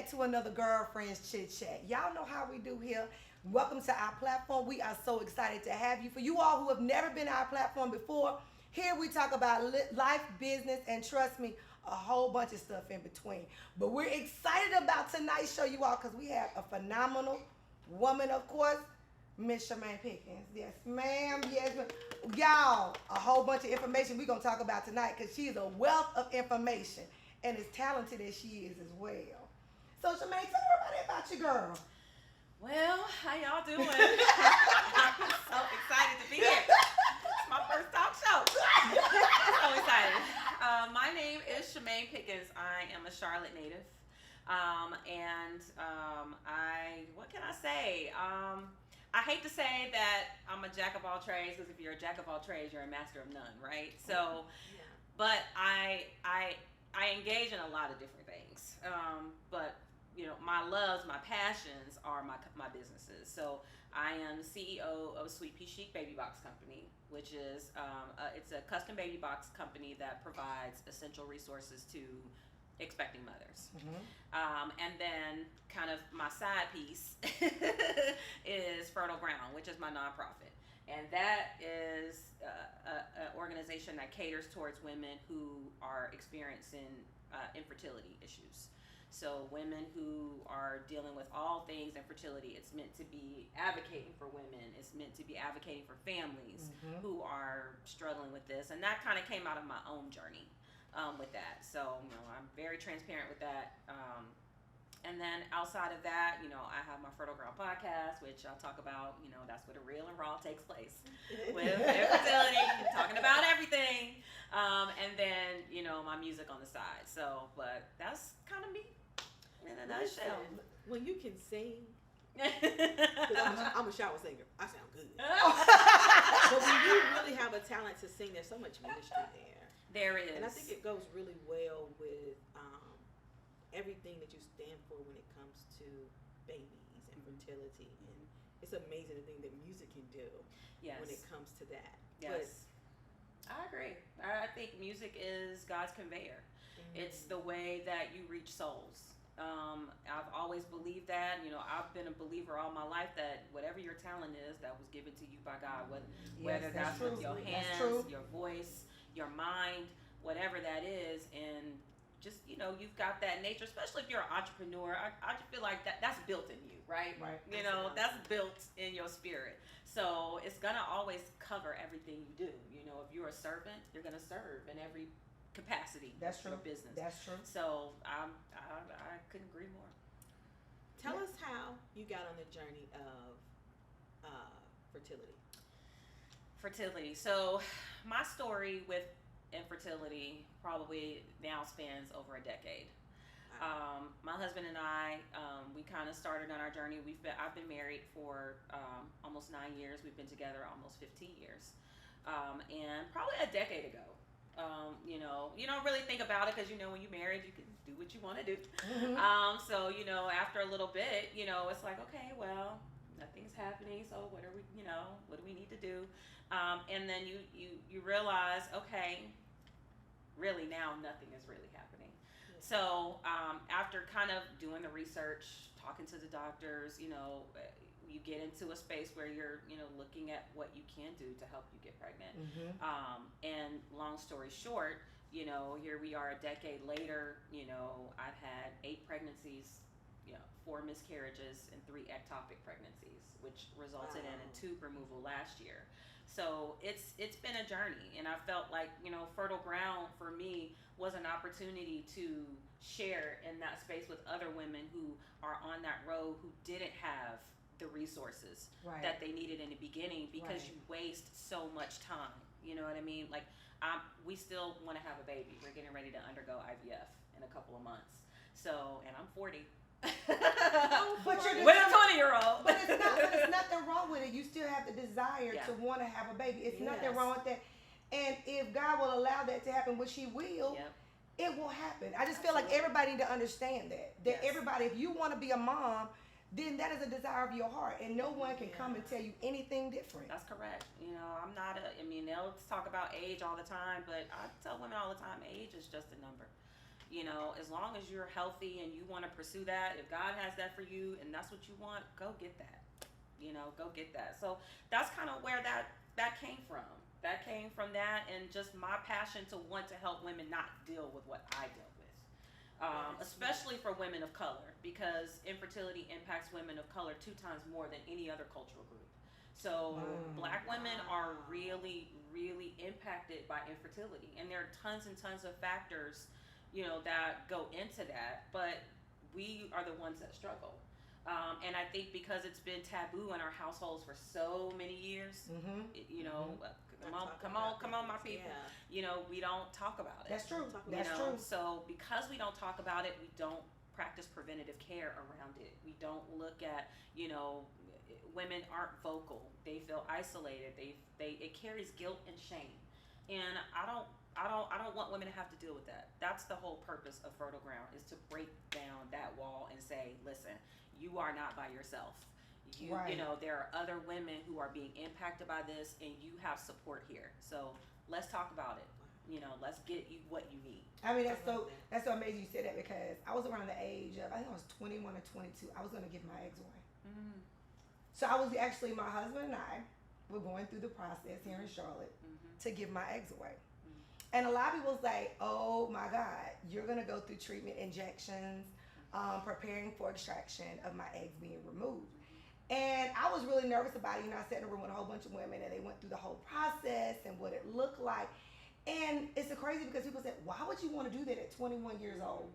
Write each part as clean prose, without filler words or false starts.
back to another Girlfriends Chit Chat. Y'all know how we do here. Welcome to our platform. We are so excited to have you. For you all who have never been on our platform before, here we talk about life, business, and trust me, a whole bunch of stuff in between. But we're excited about tonight's show, you all, because we have a phenomenal woman, of course, Miss Charmaine Pickens. Yes, ma'am. Yes, ma'am. Y'all, a whole bunch of information we're going to talk about tonight because she is a wealth of information and as talented as she is as well. So, Charmaine, tell everybody about your girl. Well, how y'all doing? I'm so excited to be here. It's my first talk show. So excited. My name is Charmaine Pickens. I am a Charlotte native. What can I say? I hate to say that I'm a jack of all trades because if you're a jack of all trades, you're a master of none, right? So, but I engage in a lot of different things. But you know, my loves, my passions are my businesses. So I am CEO of Sweet Pea Chic Baby Box Company, which is it's a custom baby box company that provides essential resources to expecting mothers. And then kind of my side piece is Fertile Ground, which is my nonprofit. And that is an organization that caters towards women who are experiencing infertility issues. So women who are dealing with all things infertility, it's meant to be advocating for women. It's meant to be advocating for families who are struggling with this. And that kind of came out of my own journey with that. So, you know, I'm very transparent with that. And then outside of that, you know, I have my Fertile Ground podcast, which I'll talk about, you know, that's where the real and raw takes place with infertility, talking about everything. And then, you know, my music on the side. So, but that's kind of me in a nutshell. When you can sing, because I'm a shower singer, I sound good. But when you really have a talent to sing, there's so much ministry there. There is. And I think it goes really well with everything that you stand for when it comes to babies and fertility. And it's amazing the thing that music can do when it comes to that. Yes. But I agree. I think music is God's conveyor. It's the way that you reach souls. I've always believed that. You know, I've been a believer all my life that whatever your talent is, that was given to you by God. Whether that's with your hands, your voice, your mind, whatever that is, and just, you know, you've got that nature, especially if you're an entrepreneur. I just feel like that's built in you, right? Right. You know, that's built in your spirit. So it's gonna always cover everything you do. You know, if you're a servant, you're gonna serve in every capacity. That's true. Of business. That's true. So I couldn't agree more. Tell us how you got on the journey of fertility. Fertility. So my story with infertility probably now spans over a decade. My husband and I, we kind of started on our journey. I've been married for almost 9 years. We've been together almost 15 years. And probably a decade ago, you know, you don't really think about it because, you know, when you're married, you can do what you want to do. So, you know, after a little bit, you know, it's like, okay, well, nothing's happening. So what do we need to do? And then you realize, okay, really now nothing is really happening. So after kind of doing the research, talking to the doctors, you know, you get into a space where you're, you know, looking at what you can do to help you get pregnant. And long story short, you know, here we are a decade later, you know, I've had 8 pregnancies, you know, 4 miscarriages and 3 ectopic pregnancies, which resulted in a tube removal last year. So it's been a journey, and I felt like, you know, Fertile Ground for me was an opportunity to share in that space with other women who are on that road who didn't have the resources that they needed in the beginning because you waste so much time. You know what I mean? Like, we still want to have a baby. We're getting ready to undergo IVF in a couple of months. So, and I'm 40. But you're with a 20-year-old. But it's nothing wrong with it. You still have the desire to want to have a baby. It's nothing wrong with that. And if God will allow that to happen, which He will, it will happen. I just feel like everybody need to understand that. That everybody, if you want to be a mom, then that is a desire of your heart, and no one can come and tell you anything different. That's correct. You know, I mean, they'll talk about age all the time, but I tell women all the time, age is just a number. You know, as long as you're healthy and you want to pursue that, if God has that for you and that's what you want, go get that. You know, go get that. So that's kind of where that came from. That came from that, and just my passion to want to help women not deal with what I dealt with. Especially for women of color, because infertility impacts women of color 2 times more than any other cultural group. So Black women are really, really impacted by infertility, and there are tons and tons of factors, you know, that go into that, but we are the ones that struggle. And I think because it's been taboo in our households for so many years, you know, come on, my people. Yeah. You know, we don't talk about it. That's true. That's true. So because we don't talk about it, we don't practice preventative care around it. We don't look at, you know, women aren't vocal. They feel isolated. It carries guilt and shame. And I don't want women to have to deal with that. That's the whole purpose of Fertile Ground, is to break down that wall and say, listen, you are not by yourself. You know, there are other women who are being impacted by this, and you have support here. So let's talk about it. You know, let's get you what you need. I mean, that's so amazing you said that, because I was around the age of, I think I was 21 or 22. I was going to give my eggs away. So I was actually, my husband and I were going through the process here in Charlotte to give my eggs away. And a lot of people say, oh my God, you're going to go through treatment, injections, preparing for extraction of my eggs being removed. And I was really nervous about it. You know, I sat in a room with a whole bunch of women, and they went through the whole process and what it looked like. And it's so crazy because people said, why would you want to do that at 21 years old?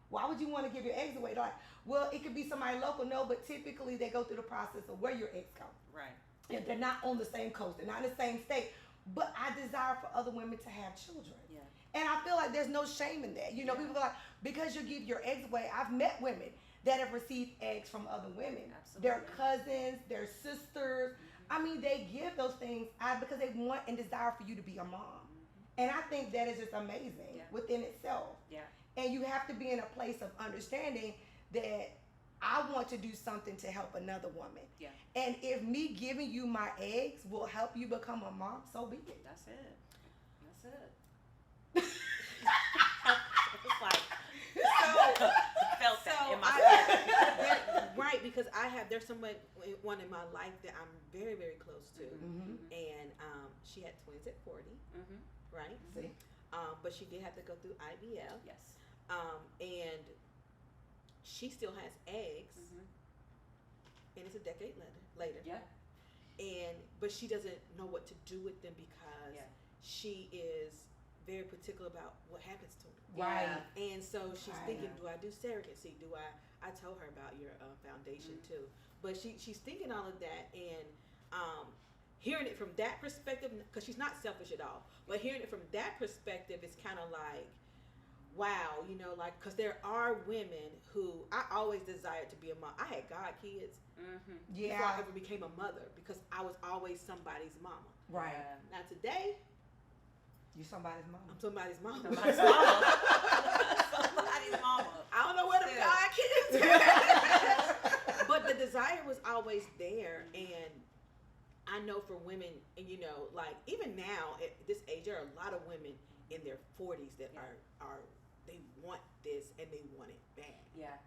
Why would you want to give your eggs away? They're like, well, it could be somebody local. No, but typically they go through the process of where your eggs come. Right. And they're not on the same coast. They're not in the same state. But I desire for other women to have children. Yeah. And I feel like there's no shame in that. You know, people are like, because you give your eggs away. I've met women that have received eggs from other women. Absolutely. Their cousins, their sisters. I mean, they give those things because they want and desire for you to be a mom. And I think that is just amazing within itself. Yeah. And you have to be in a place of understanding that I want to do something to help another woman. Yeah. And if me giving you my eggs will help you become a mom, so be it. That's it. It's like, felt that in my right, because there's one in my life that I'm very, very close to. And she had twins at 40, right? See? But she did have to go through IVF. Yes. And she still has eggs, and it's a decade later. Yeah. But she doesn't know what to do with them because she is very particular about what happens to them. Right. And so she's thinking, do I do surrogacy? I told her about your foundation too. But she's thinking all of that, and hearing it from that perspective, because she's not selfish at all, but hearing it from that perspective is kind of like, wow, you know, like, because there are women who I always desired to be a mom. I had God kids before I ever became a mother, because I was always somebody's mama. Right. Now today, you're somebody's mama. I'm somebody's mama. Somebody's mama. Somebody's mama. I don't know where the God kids but the desire was always there, and I know for women, and you know, like even now at this age, there are a lot of women in their 40s that are they want this and they want it bad. Yeah,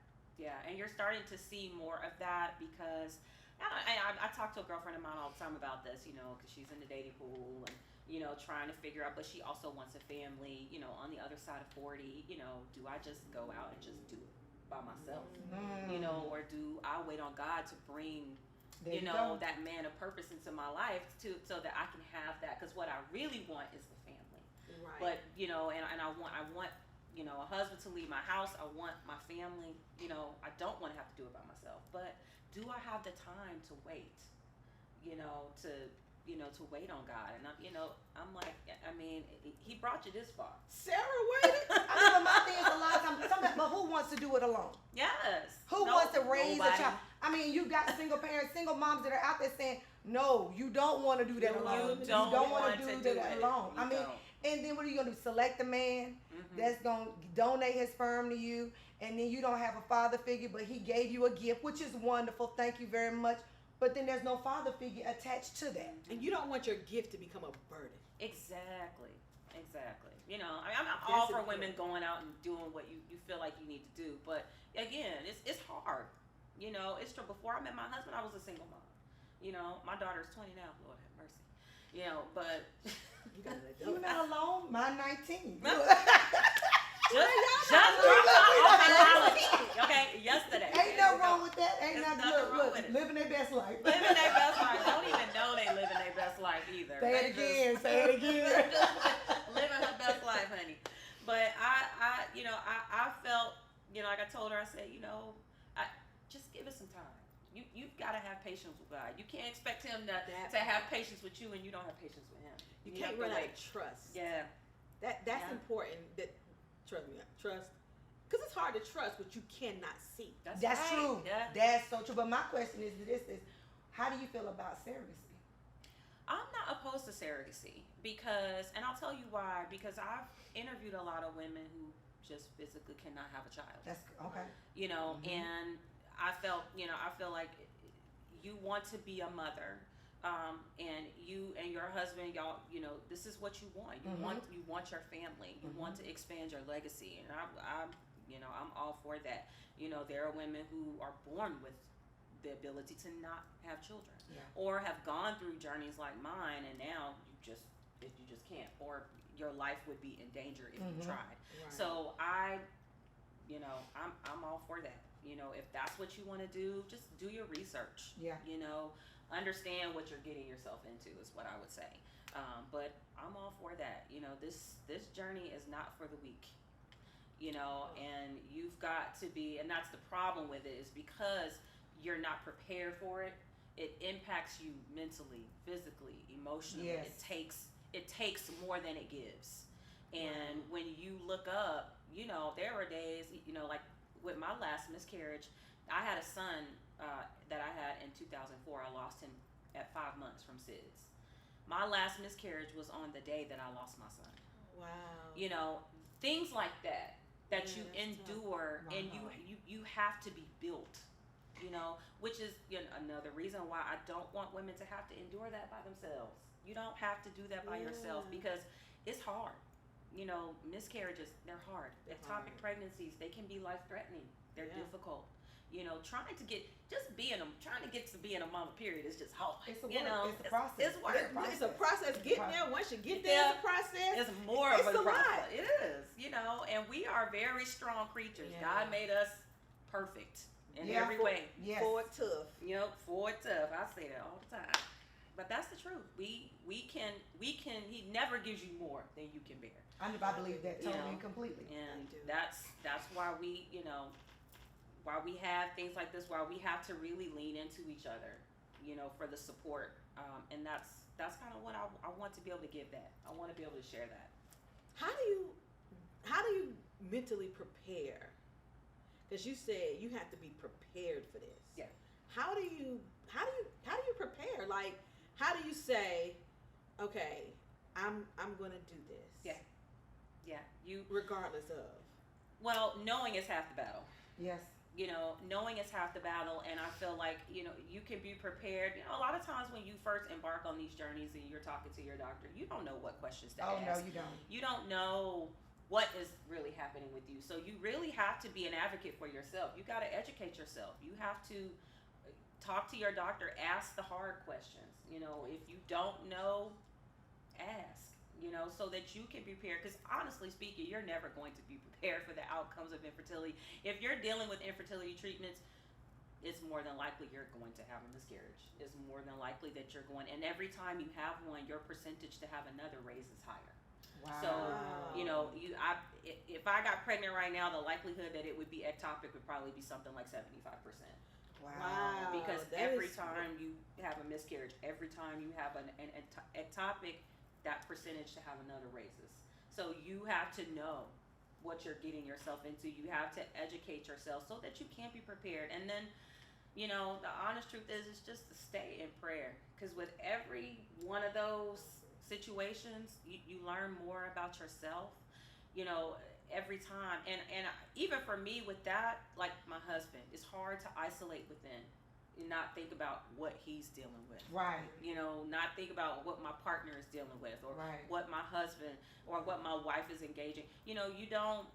and you're starting to see more of that, because I talk to a girlfriend of mine all the time about this, you know, because she's in the dating pool and, you know, trying to figure out, but she also wants a family, you know, on the other side of 40, you know, do I just go out and just do it by myself, you know, or do I wait on God to bring that man of purpose into my life so that I can have that, because what I really want is the family. Right. But you know, and I want you know, a husband to leave my house. I want my family. You know, I don't want to have to do it by myself. But do I have the time to wait? You know, to wait on God. And I'm like, I mean, He brought you this far. Sarah waited. I mean, but my thing is a lot of times, but who wants to do it alone? Yes. Who wants to raise a child? I mean, you got single parents, single moms that are out there saying, no, you don't want to do that alone. You don't want to do that alone. I mean, and then what are you going to do? Select a man that's going to donate his sperm to you, and then you don't have a father figure, but he gave you a gift, which is wonderful. Thank you very much. But then there's no father figure attached to that. And you don't want your gift to become a burden. Exactly. Exactly. You know, I mean, I'm all for women going out and doing what you feel like you need to do. But again, it's hard. You know, it's true. Before I met my husband, I was a single mom. You know, my daughter's 20 now. Lord have mercy. You know, but you're not alone. Mine 19. Just dropped off in college. Okay, yesterday. Ain't nothing wrong with that. Ain't nothing wrong with it. Living their best life. Living their best life. Don't even know they living their best life either. Say it again. Living her best life, honey. But I felt, like I told her, I said, just give it some time. You've got to have patience with God. You can't expect him to have patience with you and you don't have patience with him. You can't run out of trust. Yeah. That's important. Trust me, trust. Because it's hard to trust what you cannot see. That's right. True. Yeah. That's so true. But my question is how do you feel about surrogacy? I'm not opposed to surrogacy and I'll tell you why, because I've interviewed a lot of women who just physically cannot have a child. That's okay. And I feel like you want to be a mother. And you and your husband, y'all, this is what you want. You want your family. You want to expand your legacy, and I'm all for that. There are women who are born with the ability to not have children, or have gone through journeys like mine, and now you just can't, or your life would be in danger if you tried. Right. So I'm all for that. If that's what you want to do, just do your research. Yeah. Understand what you're getting yourself into is what I would say. But I'm all for that. This journey is not for the weak. And you've got to be, and that's the problem with it, is because you're not prepared for it. It impacts you mentally, physically, emotionally. Yes. It takes more than it gives. And when you look up, there were days, like with my last miscarriage, I had a son that I had in 2004. I lost him at 5 months from SIDS. My last miscarriage was on the day that I lost my son. Wow. Things like that you endure, and you have to be built. Which is another reason why I don't want women to have to endure that by themselves. You don't have to do that by yourself, because it's hard. Miscarriages, they're hard. Ectopic pregnancies, they can be life-threatening. They're difficult. Trying to get to be in a mama period is just hard. It's a work. It's a process. It's work. It's a process. Getting there. Once you get there, it's a process. It's more of a process. It is. And we are very strong creatures. Yeah. God made us perfect in every way. Yes. Forward tough. Forward tough. I say that all the time. But that's the truth. We can. He never gives you more than you can bear. I believe that totally and completely. And that's why we why we have things like this, why we have to really lean into each other, for the support. And that's kind of what I want to be able to give that. I want to be able to share that. How do you mentally prepare? Because you said you have to be prepared for this. Yeah. How do you prepare? Like, how do you say, okay, I'm going to do this? Yeah. Yeah. Regardless of. Well, knowing is half the battle. Yes. Knowing is half the battle, and I feel like, you can be prepared. A lot of times when you first embark on these journeys and you're talking to your doctor, you don't know what questions to ask. Oh, no, you don't. You don't know what is really happening with you. So you really have to be an advocate for yourself. You got to educate yourself. You have to talk to your doctor, ask the hard questions. If you don't know, ask. So that you can prepare. Because honestly speaking, you're never going to be prepared for the outcomes of infertility. If you're dealing with infertility treatments, it's more than likely you're going to have a miscarriage. It's more than likely that you're going, and every time you have one, your percentage to have another raises higher. Wow. So, if I got pregnant right now, the likelihood that it would be ectopic would probably be something like 75%. Wow. Because every time you have a miscarriage, every time you have an ectopic, that percentage to have another raises. So you have to know what you're getting yourself into. You have to educate yourself so that you can be prepared. And then, the honest truth is just to stay in prayer. Because with every one of those situations, you learn more about yourself, every time. And even for me with that, like my husband, it's hard to isolate within. not think about what he's dealing with. Right. You know, not think about what my partner is dealing with, or right. what my husband or what my wife is engaging. You know, you don't.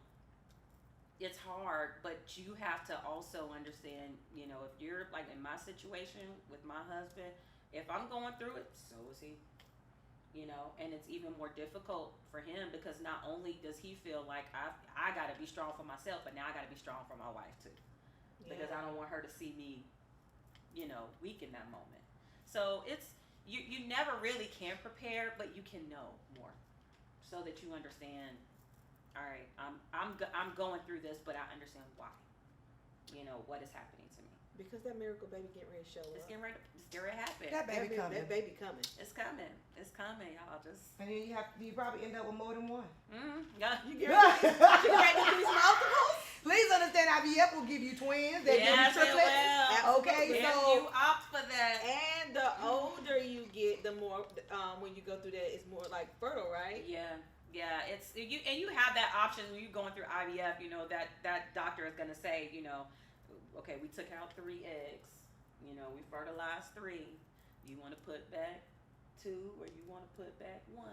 It's hard, but you have to also understand. You know, if you're like in my situation with my husband, if I'm going through it, so is he. You know, and it's even more difficult for him because not only does he feel like I got to be strong for myself, but now I got to be strong for my wife too, because I don't want her to see me, you know, weak in that moment. So it's you never really can prepare, but you can know more, so that you understand. All right, I'm going through this, but I understand why. You know what is happening to me. Because that miracle baby getting ready to show up. It's getting ready to happen. That baby coming. That baby coming. It's coming. It's coming, y'all. Just. And then you probably end up with more than one. Yeah. You get ready to these multiples. Please understand, IVF will give you twins. They give you Yes, it triplets. will. Okay, If so you opt for that. And the older you get, the more when you go through that, it's more like fertile, right? Yeah, it's you have that option when you're going through IVF. You know that doctor is gonna say, you know, okay, we took out 3 eggs. You know, we fertilized 3. You want to put back 2, or you want to put back 1?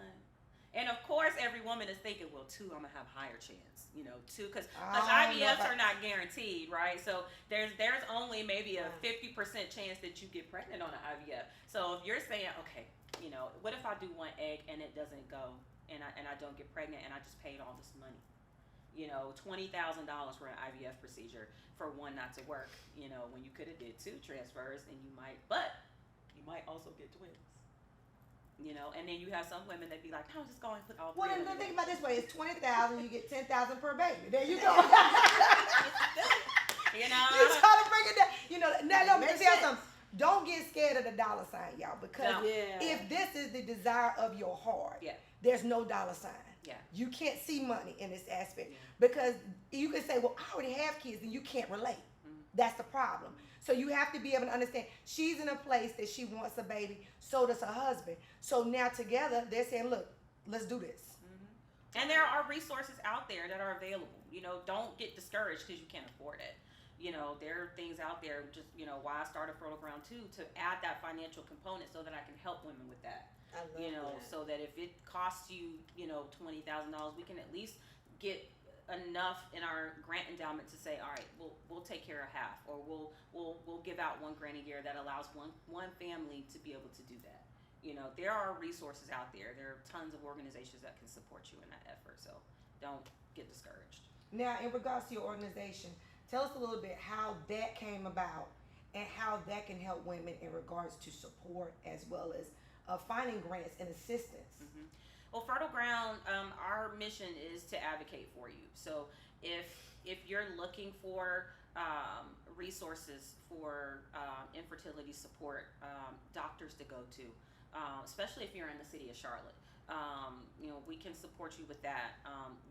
And of course, every woman is thinking, well, 2, I'm gonna have higher chance. You know, 2 because IVFs are not guaranteed, right? So there's only maybe a 50% chance that you get pregnant on an IVF. So if you're saying, okay, you know, what if I do 1 egg and it doesn't go, and I don't get pregnant, and I just paid all this money? You know, $20,000 for an IVF procedure for 1 not to work. You know, when you could have did 2 transfers, and you might also get twins. You know, and then you have some women that be like, "No, just go and put all." Well, then think about it this way: it's 20,000, you get 10,000 per baby. There you go. You know, you try to bring it down. You know, now let me tell you something. Don't get scared of the dollar sign, y'all, because if this is the desire of your heart, there's no dollar sign. Yeah. You can't see money in this aspect because you can say, "Well, I already have kids," and you can't relate. That's the problem. So you have to be able to understand she's in a place that she wants a baby, so does her husband. So now together they're saying, look, let's do this. And there are resources out there that are available. You know, don't get discouraged because you can't afford it. You know, there are things out there, just, you know, why I started Fertile Ground too, to add that financial component so that I can help women with that. I love you know, that. So that if it costs you, you know, $20,000, we can at least get enough in our grant endowment to say, all right, we'll take care of half, or we'll give out $1 grand a year that allows one family to be able to do that. You know, there are resources out there. There are tons of organizations that can support you in that effort. So don't get discouraged. Now, in regards to your organization, tell us a little bit how that came about and how that can help women in regards to support as well as finding grants and assistance. Well, Fertile Ground, our mission is to advocate for you. So if you're looking for resources for infertility support, doctors to go to, especially if you're in the city of Charlotte, you know, we can support you with that.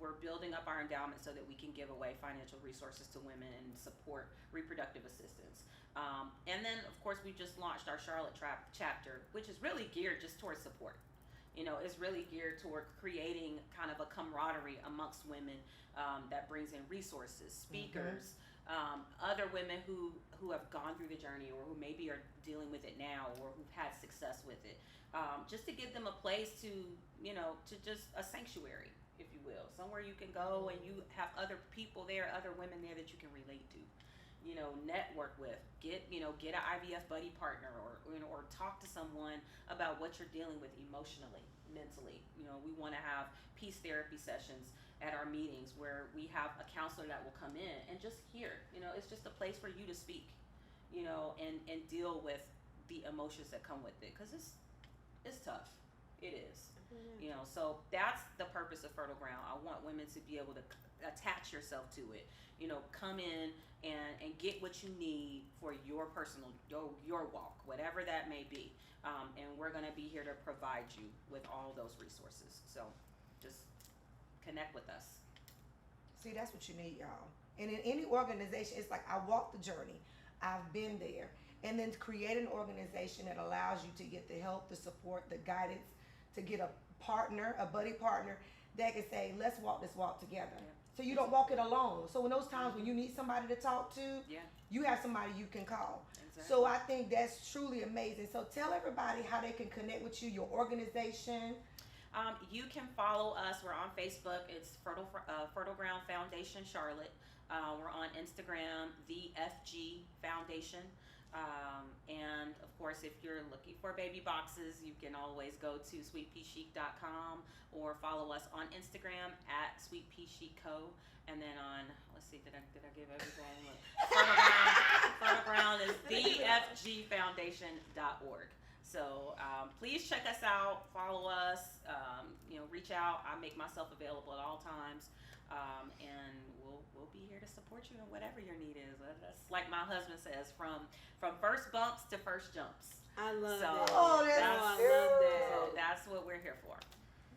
We're building up our endowment so that we can give away financial resources to women and support reproductive assistance. And then, of course, we just launched our Charlotte chapter, which is really geared just towards support. You know, it's really geared toward creating kind of a camaraderie amongst women that brings in resources, speakers, other women who have gone through the journey or who maybe are dealing with it now or who've had success with it. Just to give them a place to, you know, to just a sanctuary, if you will, somewhere you can go and you have other people there, other women there that you can relate to. You know, network with, get an IVF buddy partner, or talk to someone about what you're dealing with emotionally, mentally. You know, we want to have peace therapy sessions at our meetings where we have a counselor that will come in and just hear. You know, it's just a place for you to speak, you know, and deal with the emotions that come with it, because it's tough. It is. You know, so that's the purpose of Fertile Ground. I want women to be able to attach yourself to it. You know, come in and get what you need for your personal, your walk, whatever that may be. And we're going to be here to provide you with all those resources. So just connect with us. See, that's what you need, y'all. And in any organization, it's like I walked the journey. I've been there. And then create an organization that allows you to get the help, the support, the guidance, to get a partner, a buddy partner that can say, let's walk this walk together. So you don't walk it alone. So in those times when you need somebody to talk to, you have somebody you can call. Exactly. So I think that's truly amazing. So tell everybody how they can connect with you, your organization. You can follow us. We're on Facebook. It's Fertile Ground Foundation Charlotte. We're on Instagram, the FG Foundation. And of course, if you're looking for baby boxes, you can always go to sweetpeachic.com or follow us on Instagram at sweetpeachico. And then on, let's see, did I give everything? Fertile Ground is thefgfoundation.org. So please check us out, follow us, reach out. I make myself available at all times. And we'll be here to support you in whatever your need is. That's like my husband says, from first bumps to first jumps. I love that. Oh, I love that. So that's what we're here for.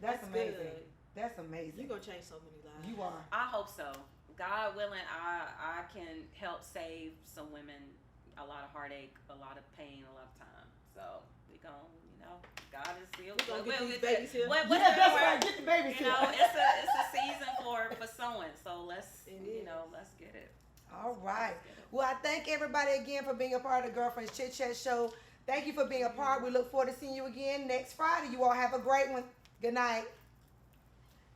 That's amazing. Good. That's amazing. You're gonna change so many lives. You are. I hope so. God willing, I can help save some women a lot of heartache, a lot of pain, a lot of time. So we gonna, God is still gonna get these babies here. That's right. Get the babies here. It's a season for sowing. So let's get it. All right. Well, I thank everybody again for being a part of the Girlfriends Chit Chat Show. Thank you for being a part. We look forward to seeing you again next Friday. You all have a great one. Good night.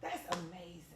That's amazing.